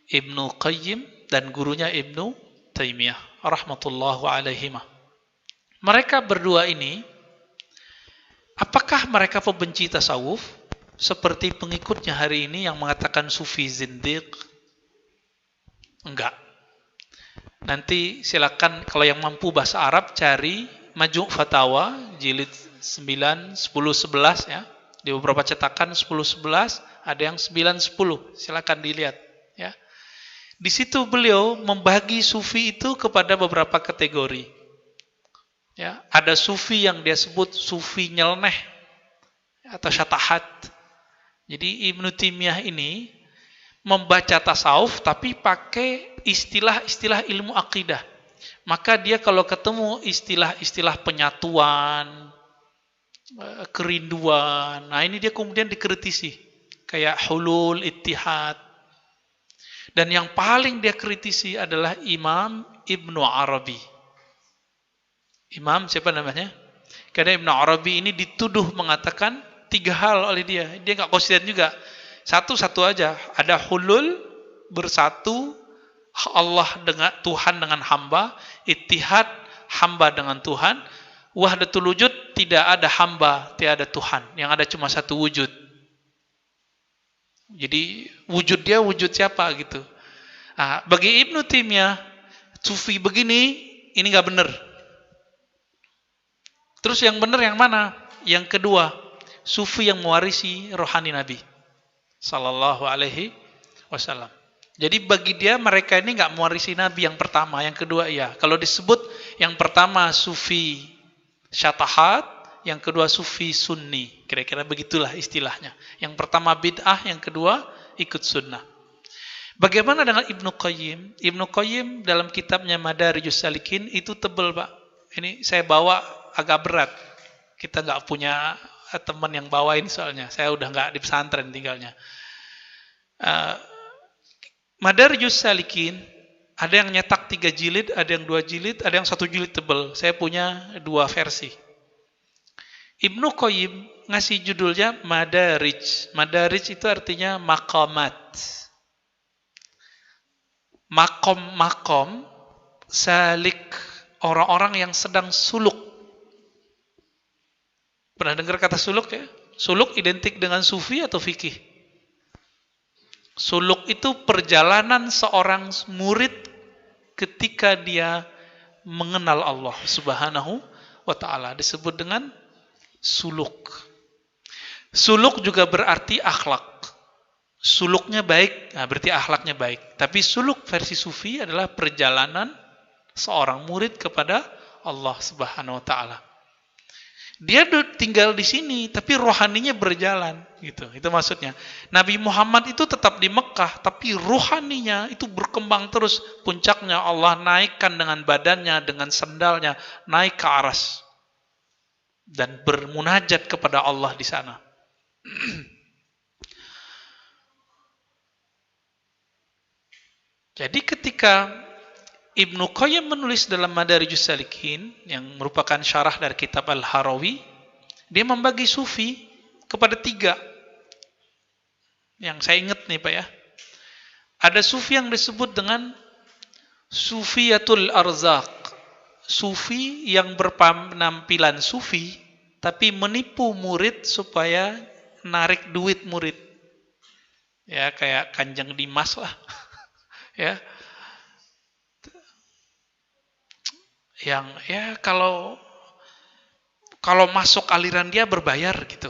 Ibnu Qayyim dan gurunya Ibnu Taimiyah rahmatullahu alaihimah. Mereka berdua ini, apakah mereka pembenci tasawuf seperti pengikutnya hari ini yang mengatakan sufi zindiq? Enggak. Nanti silakan kalau yang mampu bahasa Arab cari Maju' Fatawa jilid 9, 10, 11 ya. Di beberapa cetakan 10, 11, ada yang 9, 10. Silakan dilihat ya. Di situ beliau membagi sufi itu kepada beberapa kategori. Ya, ada sufi yang dia sebut sufi nyeleneh atau syatahat. Jadi Ibnu Taimiyah ini membaca tasawuf tapi pakai istilah-istilah ilmu akidah. Maka dia kalau ketemu istilah-istilah penyatuan, kerinduan, nah ini dia kemudian dikritisi. Kayak hulul, ittihad. Dan yang paling dia kritisi adalah Imam Ibnu Arabi. Imam siapa namanya? Karena Ibnu Arabi ini dituduh mengatakan 3 hal oleh dia. Dia nggak konsisten juga. Satu-satu aja. Ada hulul, bersatu, Allah dengan Tuhan dengan hamba, ittihad, hamba dengan Tuhan, wahdatul wujud, tidak ada hamba, tidak ada Tuhan. Yang ada cuma satu wujud. Jadi wujud dia wujud siapa gitu. Nah, bagi Ibnu Taimiyah, sufi begini, ini nggak benar. Terus yang benar yang mana? Yang kedua, sufi yang mewarisi rohani Nabi sallallahu alaihi wasallam. Jadi bagi dia mereka ini nggak mewarisi Nabi yang pertama, yang kedua iya. Kalau disebut yang pertama sufi syatahat, yang kedua sufi sunni. Kira-kira begitulah istilahnya. Yang pertama bid'ah, yang kedua ikut sunnah. Bagaimana dengan Ibnu Qayyim? Ibnu Qayyim dalam kitabnya Madarijus Salikin itu tebal, Pak. Ini saya bawa agak berat. Kita nggak punya teman yang bawain soalnya. Saya udah nggak di pesantren tinggalnya. Madarijus Salikin ada yang nyetak 3 jilid, ada yang 2 jilid, ada yang 1 jilid tebal. Saya punya 2 versi. Ibnu Qayyim ngasih judulnya Madarij. Madarij itu artinya maqamat. Makom salik, orang-orang yang sedang suluk. Pernah dengar kata suluk ya? Suluk identik dengan sufi atau fikih? Suluk itu perjalanan seorang murid ketika dia mengenal Allah Subhanahu wa ta'ala. Disebut dengan suluk. Suluk juga berarti akhlak. Suluknya baik, nah berarti akhlaknya baik. Tapi suluk versi sufi adalah perjalanan seorang murid kepada Allah Subhanahu wa ta'ala. Dia tinggal di sini, tapi rohaninya berjalan, gitu. Itu maksudnya. Nabi Muhammad itu tetap di Mekah, tapi rohaninya itu berkembang terus. Puncaknya Allah naikkan dengan badannya, dengan sendalnya, naik ke aras dan bermunajat kepada Allah di sana. Jadi ketika Ibnu Qayyim menulis dalam Madarijus Salikin yang merupakan syarah dari kitab Al-Harawi, dia membagi sufi kepada 3. Yang saya ingat nih Pak ya. Ada sufi yang disebut dengan Sufiyatul Arzaq. Sufi yang berpenampilan sufi tapi menipu murid supaya narik duit murid. Ya kayak Kanjeng Dimas lah. Ya. Yang ya kalau masuk aliran dia berbayar gitu.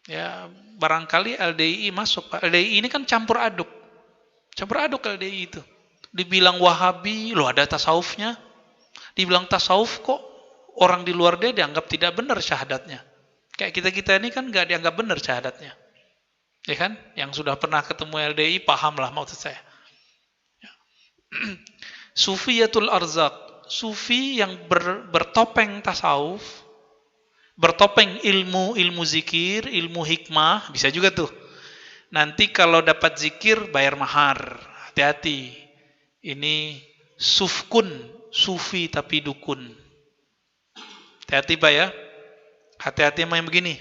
Ya barangkali LDI masuk. LDI ini kan campur aduk. Campur aduk LDI itu. Dibilang Wahabi, loh ada tasawufnya. Dibilang tasawuf kok orang di luar dia dianggap tidak benar syahadatnya. Kayak kita-kita ini kan nggak dianggap benar syahadatnya. Ya kan? Yang sudah pernah ketemu LDI pahamlah maksud saya. Ya. Sufiyatul Arzaq, sufi yang bertopeng tasawuf, bertopeng ilmu zikir, ilmu hikmah, bisa juga tuh. Nanti kalau dapat zikir bayar mahar. Hati-hati. Ini sufkun, sufi tapi dukun. Hati-hati Pak ya. Hati-hati sama yang begini.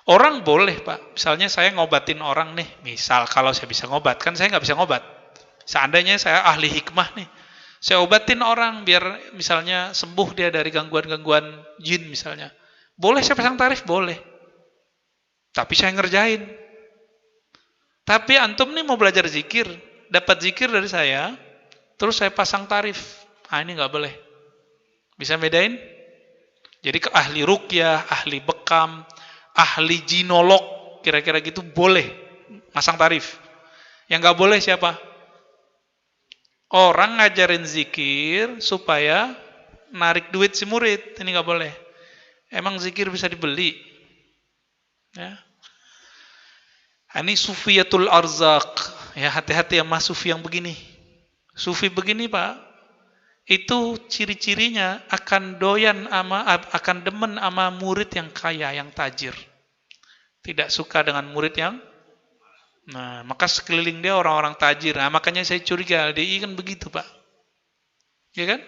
Orang boleh, Pak. Misalnya saya ngobatin orang nih. Misal kalau saya bisa ngobat, kan saya nggak bisa ngobat. Seandainya saya ahli hikmah nih. Saya obatin orang biar misalnya sembuh dia dari gangguan-gangguan jin misalnya. Boleh saya pasang tarif? Boleh. Tapi saya ngerjain. Tapi antum nih mau belajar zikir. Dapat zikir dari saya. Terus saya pasang tarif. Ah, ini nggak boleh. Bisa bedain? Jadi ke ahli ruqyah, ahli bekam, ahli jinolog, kira-kira gitu boleh masang tarif. Yang nggak boleh siapa? Orang ngajarin zikir supaya narik duit si murid. Ini nggak boleh. Emang zikir bisa dibeli? Ya. Ini sufiyatul arzak. Ya, hati-hati sama sufi yang begini. Sufi begini, Pak, itu ciri-cirinya akan doyan akan demen sama murid yang kaya, yang tajir. Tidak suka dengan murid yang maka sekeliling dia orang-orang tajir. Nah, makanya saya curiga LDI kan begitu, Pak. Ya kan?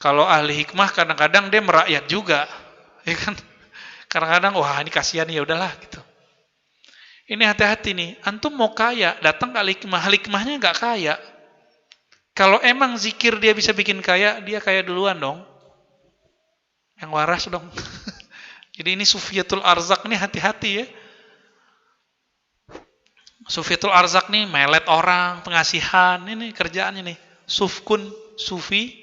Kalau ahli hikmah kadang-kadang dia merakyat juga. Ya kan? Kadang-kadang wah ini kasihan ya udahlah gitu. Ini hati-hati nih. Antum mau kaya, datang ke ahli hikmah, ahli hikmahnya enggak kaya. Kalau emang zikir dia bisa bikin kaya, dia kaya duluan dong. Yang waras dong. Jadi ini sufiyatul arzak nih hati-hati ya. Sufiyatul arzak nih melet orang, pengasihan, ini kerjaannya nih. Sufkun, sufi,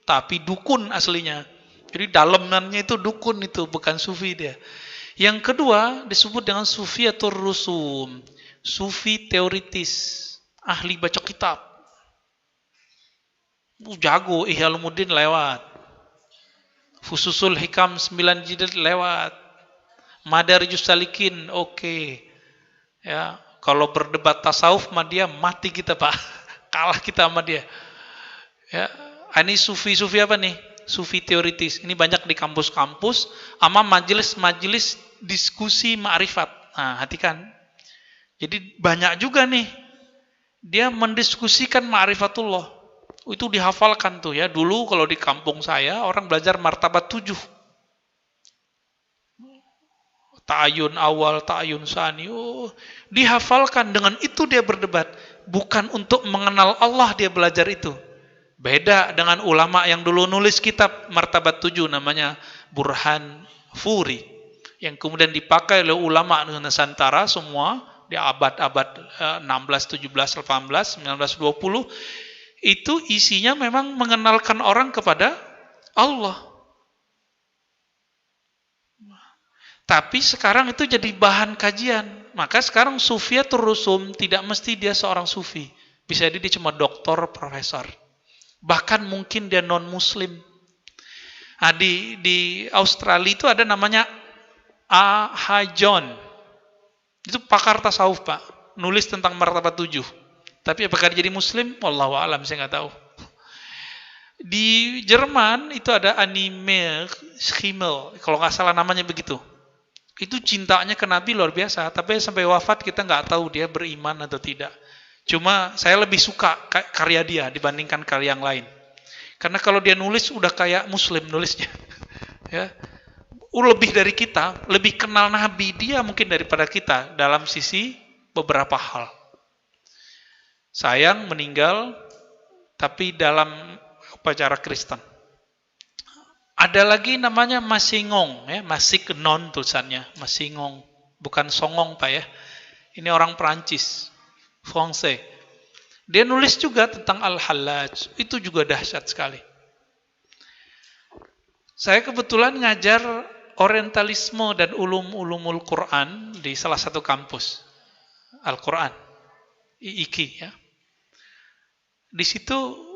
tapi dukun aslinya. Jadi dalemannya itu dukun itu, bukan sufi dia. Yang kedua disebut dengan sufiyatul rusum. Sufi teoritis, ahli baca kitab. Jago, Ihya Ulumuddin lewat. Fususul Hikam 9 jilid lewat. Madarijus Salikin, oke. Ya, kalau berdebat tasawuf sama dia mati kita, Pak. Kalah kita sama dia. Ya, ini sufi-sufi apa nih? Sufi teoritis. Ini banyak di kampus-kampus sama majelis-majelis diskusi ma'rifat. Nah, hati kan. Jadi banyak juga nih dia mendiskusikan ma'rifatullah. Itu dihafalkan tuh ya. Dulu kalau di kampung saya orang belajar martabat 7. Ta'ayun awal, ta'ayun sani. Oh, dihafalkan, dengan itu dia berdebat. Bukan untuk mengenal Allah dia belajar itu. Beda dengan ulama yang dulu nulis kitab martabat 7 namanya Burhan Furi. Yang kemudian dipakai oleh ulama Nusantara semua di abad-abad 16, 17, 18, 19, 20. Itu isinya memang mengenalkan orang kepada Allah. Tapi sekarang itu jadi bahan kajian. Maka sekarang sufiyatul rusum tidak mesti dia seorang sufi. Bisa jadi dia cuma doktor, profesor. Bahkan mungkin dia non-muslim. Nah, di Australia itu ada namanya A.H. John. Itu pakar tasawuf, Pak. Nulis tentang martabat 7. Tapi apakah dia jadi muslim? Wallahu a'lam, saya nggak tahu. Di Jerman itu ada anime Schimmel, kalau nggak salah namanya begitu. Itu cintanya ke Nabi luar biasa, tapi sampai wafat kita nggak tahu dia beriman atau tidak. Cuma saya lebih suka karya dia dibandingkan karya yang lain. Karena kalau dia nulis udah kayak muslim nulisnya. Ya. Lebih dari kita, lebih kenal Nabi dia mungkin daripada kita dalam sisi beberapa hal. Sayang meninggal tapi dalam upacara Kristen. Ada lagi namanya Masingong, ya, Masik non tulisannya, Masingong, bukan Songong, Pak ya. Ini orang Perancis, Francais. Dia nulis juga tentang Al-Hallaj, itu juga dahsyat sekali. Saya kebetulan ngajar orientalisme dan ulumul Quran di salah satu kampus Al-Quran, IIKI ya. Di situ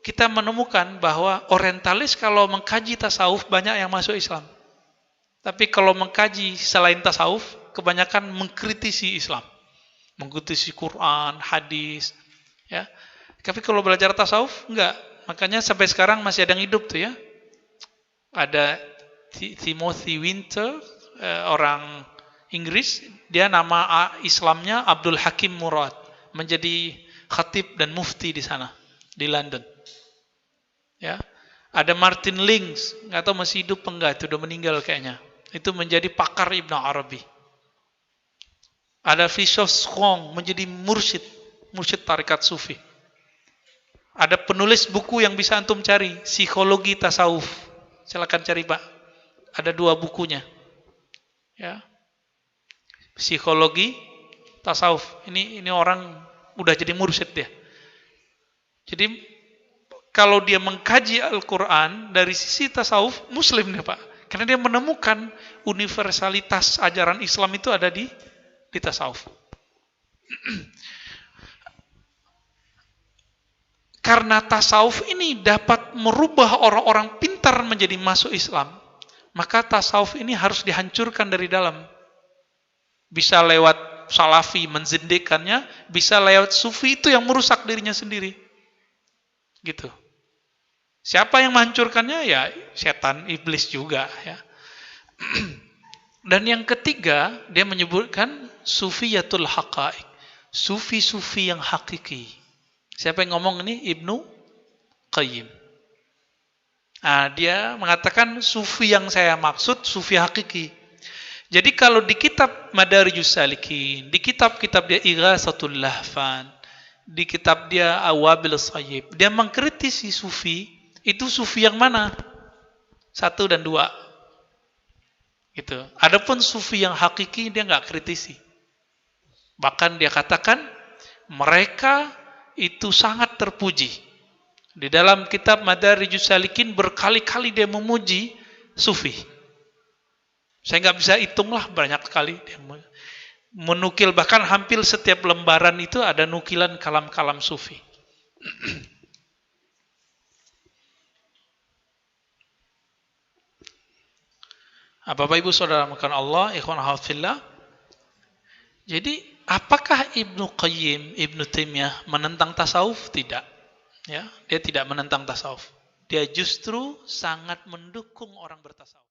kita menemukan bahwa orientalis kalau mengkaji tasawuf banyak yang masuk Islam. Tapi kalau mengkaji selain tasawuf, kebanyakan mengkritisi Islam. Mengkritisi Quran, hadis. Ya. Tapi kalau belajar tasawuf, enggak. Makanya sampai sekarang masih ada yang hidup tuh ya. Ada Timothy Winter, orang Inggris. Dia nama Islamnya Abdul Hakim Murad. Menjadi khatib dan mufti di sana, di London. Ya, ada Martin Links, nggak tahu masih hidup enggak, itu udah meninggal kayaknya. itu menjadi pakar Ibnu Arabi. Ada Filosof Skong menjadi mursyid tarekat sufi. Ada penulis buku yang bisa antum cari, Psikologi Tasawuf. Silakan cari, Pak. Ada 2 bukunya. Ya. Psikologi Tasawuf. Ini orang udah jadi mursyid dia. Jadi kalau dia mengkaji Al-Quran dari sisi tasawuf, muslim dia, Pak. Karena dia menemukan universalitas ajaran Islam itu ada di tasawuf. Karena tasawuf ini dapat merubah orang-orang pintar menjadi masuk Islam, maka tasawuf ini harus dihancurkan dari dalam. Bisa lewat salafi menzindikannya, bisa lewat sufi itu yang merusak dirinya sendiri. Gitu. Siapa yang menghancurkannya? Ya setan, iblis juga. Ya. Dan yang ketiga, dia menyebutkan sufiyatul haqa'iq. Sufi-sufi yang hakiki. Siapa yang ngomong ini? Ibnu Qayyim. Nah, dia mengatakan sufi yang saya maksud, sufi hakiki. Jadi kalau di kitab Madarijus Salikin, di kitab-kitab dia Ighatsatul Lahfan, di kitab dia Awabil Shayyib, dia mengkritisi sufi, itu sufi yang mana? 1 dan 2. Gitu. Adapun sufi yang hakiki dia nggak kritisi. Bahkan dia katakan mereka itu sangat terpuji. Di dalam kitab Madarijus Salikin berkali-kali dia memuji sufi. Saya nggak bisa hitunglah, banyak sekali dia menukil, bahkan hampir setiap lembaran itu ada nukilan kalam-kalam sufi. Bapak Ibu Saudara makan Allah, ikhwan hafillah. Jadi apakah Ibnu Qayyim, Ibnu Taimiyah menentang tasawuf? Tidak. Ya, dia tidak menentang tasawuf. Dia justru sangat mendukung orang bertasawuf.